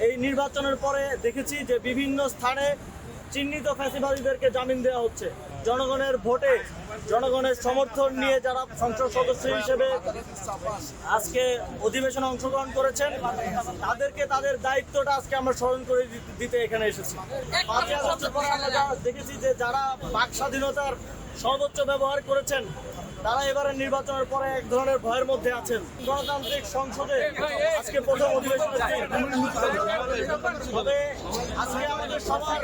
এই নির্বাচনের পরে দেখেছি যে বিভিন্ন স্থানে চিহ্নিত ফ্যাসিবাদীদেরকে জামিন দেওয়া হচ্ছে। জনগণের ভোটে জনগণের সমর্থন নিয়ে যারা সংসদ সদস্য হিসেবে আজকে অধিবেশনে অংশগ্রহণ করেছেন তাদেরকে তাদের দায়িত্বটা আজকে আমরা স্মরণ করে দিতে এখানে এসেছি। 5ই আগস্টের পরে আমরা দেখেছি যে যারা বাক স্বাধীনতার সর্বোচ্চ ব্যবহার করেছেন তারা এবারে নির্বাচনের পরে এক ধরনের ভয়ের মধ্যে আছেন। গণতান্ত্রিক সংসদে আজকে প্রথম অধিবেশনের তবে আজকে আমাদের সবার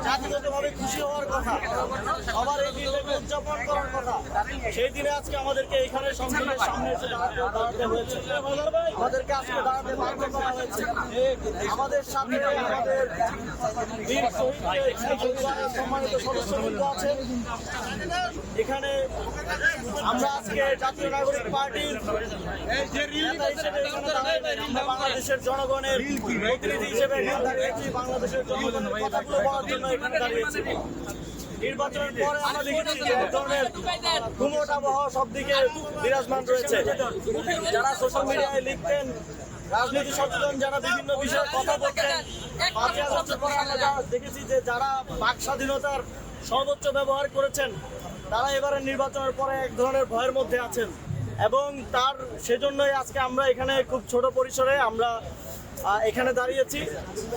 জাতিগতভাবে খুশি হওয়ার কথা, সবার এই দিনটাকে উদযাপন করার কথা। সেই দিনে আজকে আমাদেরকে এখানে সংসদের সামনে এসে দাঁড়াতে হয়েছে, আমাদেরকে আজকে দাঁড়াতে বাধ্য করা হয়েছে। আমাদের সাথে আমাদের বীর শহীদদের সম্মানিত সদস্যবৃন্দ আছেন এখানে। আমরা আজকে জাতীয় নাগরিক পার্টির নেতা হিসেবে আমরা বাংলাদেশের জনগণের প্রতিনিধি হিসেবে দাঁড়িয়েছি, বাংলাদেশের জনগণের কথাগুলো বলার জন্য এখানে দাঁড়িয়েছি। নির্বাচনের পরে আমরা দেখেছি যে ধরনের ঘুমট আবহাওয়া সব দিকে বিরাজমান রয়েছে। যারা সোশ্যাল মিডিয়ায় লিখতেন, রাজনীতি সচেতন যারা বিভিন্ন বিষয়ে কথা বলতেন, 5ই আগস্টের পরে আমরা দেখেছি যে যারা বাক স্বাধীনতার সর্বোচ্চ ব্যবহার করেছেন তারা এবারে নির্বাচনের পরে এক ধরনের ভয়ের মধ্যে আছেন এবং তার সেজন্যই আজকে আমরা এখানে খুব ছোট পরিসরে আমরা এখানে দাঁড়িয়েছি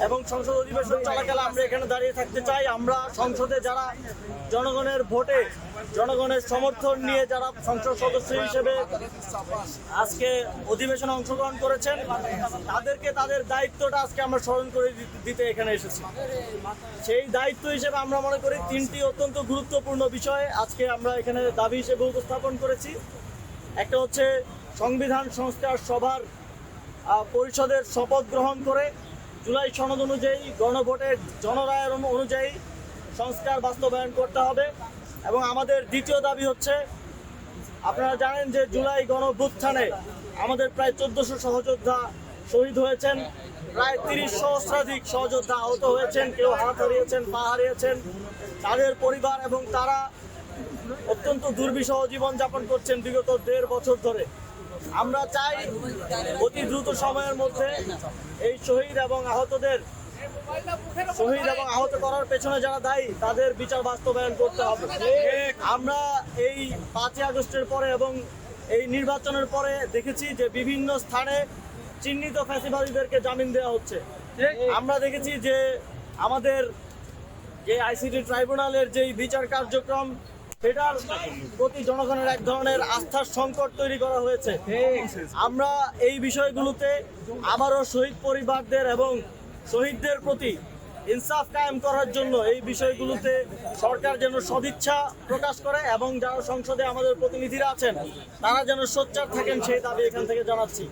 এবং সংসদ অধিবেশন চলাকালে আমরা এখানে দাঁড়িয়ে থাকতে চাই। আমরা সংসদে যারা জনগণের ভোটে জনগণের সমর্থন নিয়ে যারা সংসদ সদস্য হিসেবে আজকে অধিবেশনে অংশগ্রহণ করেছেন তাদেরকে তাদের দায়িত্বটা আজকে আমরা স্মরণ করে দিতে এখানে এসেছি। সেই দায়িত্ব হিসেবে আমরা মনে করি 3টি অত্যন্ত গুরুত্বপূর্ণ বিষয়ে আজকে আমরা এখানে দাবি হিসেবে উপস্থাপন করেছি। একটা হচ্ছে সংবিধান সংস্কার সভার পরিষদের শপথ গ্রহণ করে জুলাই সনদ অনুযায়ী গণভোটের জনরায়ের অনুযায়ী সংস্কার বাস্তবায়ন করতে হবে। এবং আমাদের দ্বিতীয় দাবি হচ্ছে, আপনারা জানেন যে জুলাই গণঅভ্যুত্থানে আমাদের প্রায় 1400 সহযোদ্ধা শহীদ হয়েছেন, প্রায় 30 সহস্রাধিক সহযোদ্ধা আহত হয়েছেন, কেউ হাত হারিয়েছেন, পা হারিয়েছেন। তাদের পরিবার এবং তারা অত্যন্ত দুর্বিষহ জীবনযাপন করছেন বিগত 1.5 বছর ধরে। আমরা চাই অতি দ্রুত সময়ের মধ্যে এই শহীদ এবং আহত করার পেছনে যারা দায়ী তাদের বিচার বাস্তবায়ন করতে হবে। আমরা এই 5ই আগস্টের পরে এবং এই নির্বাচনের পরে দেখেছি যে বিভিন্ন স্থানে চিহ্নিত ফ্যাসিবাদীদেরকে জামিন দেওয়া হচ্ছে। আমরা দেখেছি যে আমাদের যে আইসিটি ট্রাইব্যুনালের যেই বিচার কার্যক্রম সেটার প্রতি জনগণের এক ধরনের আস্থার সংকট তৈরি করা হয়েছে। আমরা এই বিষয়গুলোতে আবারও শহীদ পরিবারদের এবং শহীদদের প্রতি ইনসাফ কায়েম করার জন্য এই বিষয়গুলোতে সরকার যেন সদিচ্ছা প্রকাশ করে এবং যারা সংসদে আমাদের প্রতিনিধিরা আছেন তারা যেন সোচ্চার থাকেন সেই দাবি এখান থেকে জানাচ্ছি।